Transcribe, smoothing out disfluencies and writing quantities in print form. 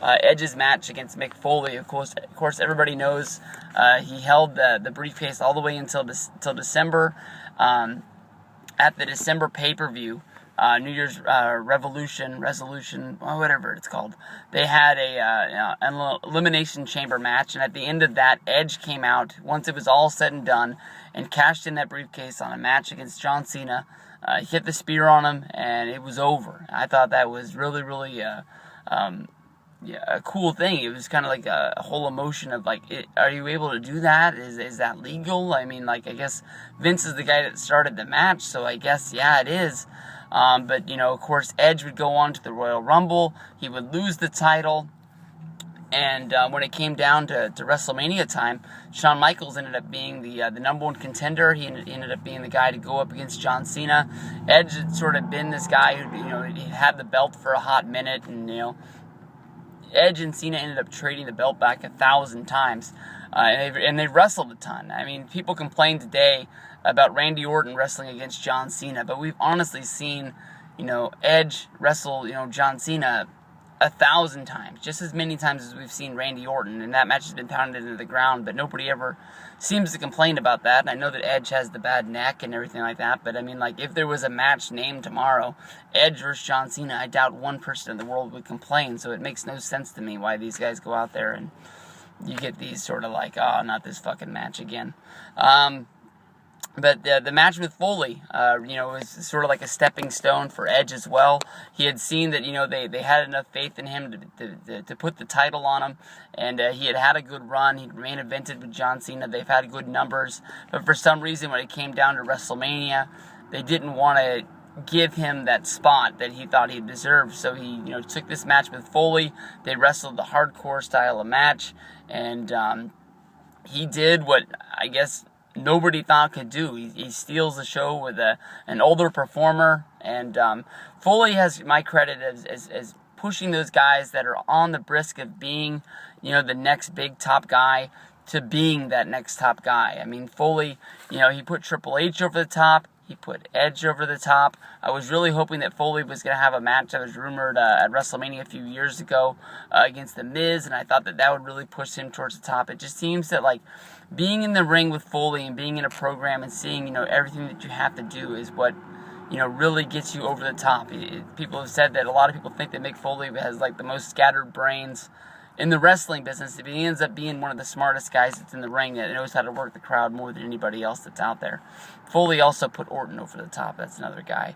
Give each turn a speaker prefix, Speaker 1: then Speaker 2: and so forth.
Speaker 1: Edge's match against Mick Foley. Of course, everybody knows he held the briefcase all the way until December. At the December pay-per-view, New Year's resolution, whatever it's called, they had an elimination chamber match, and at the end of that, Edge came out once it was all said and done and cashed in that briefcase on a match against John Cena. He hit the spear on him, and it was over. I thought that was really, really a cool thing. It was kind of like a whole emotion of like, are you able to do that? Is that legal? I mean, like, I guess Vince is the guy that started the match, so I guess, yeah, it is. But, of course, Edge would go on to the Royal Rumble. He would lose the title. And when it came down to WrestleMania time, Shawn Michaels ended up being the number one contender. He ended up being the guy to go up against John Cena. Edge had sort of been this guy who, he had the belt for a hot minute, and, Edge and Cena ended up trading the belt back 1,000 times, and they wrestled a ton. I mean, people complain today about Randy Orton wrestling against John Cena, but we've honestly seen, Edge wrestle, John Cena 1,000 times, just as many times as we've seen Randy Orton, and that match has been pounded into the ground, but nobody ever seems to complain about that. And I know that Edge has the bad neck and everything like that, but I mean, like, if there was a match named tomorrow, Edge versus John Cena, I doubt one person in the world would complain, so it makes no sense to me why these guys go out there and you get these sort of like, oh, not this fucking match again. But the match with Foley, was sort of like a stepping stone for Edge as well. He had seen that, they had enough faith in him to put the title on him, and he had a good run. He'd main evented with John Cena. They've had good numbers, but for some reason, when it came down to WrestleMania, they didn't want to give him that spot that he thought he deserved. So he, took this match with Foley. They wrestled the hardcore style of match, and he did what I guess nobody thought could do. He steals the show with an older performer, and Foley has my credit as pushing those guys that are on the brisk of being, the next big top guy to being that next top guy. I mean, Foley, he put Triple H over the top. He put Edge over the top. I was really hoping that Foley was going to have a match that was rumored at WrestleMania a few years ago against The Miz, and I thought that would really push him towards the top. It just seems that, like, being in the ring with Foley and being in a program and seeing, everything that you have to do is what, really gets you over the top. People have said that a lot of people think that Mick Foley has, like, the most scattered brains in the wrestling business. If he ends up being one of the smartest guys that's in the ring that knows how to work the crowd more than anybody else that's out there. Foley also put Orton over the top. That's another guy.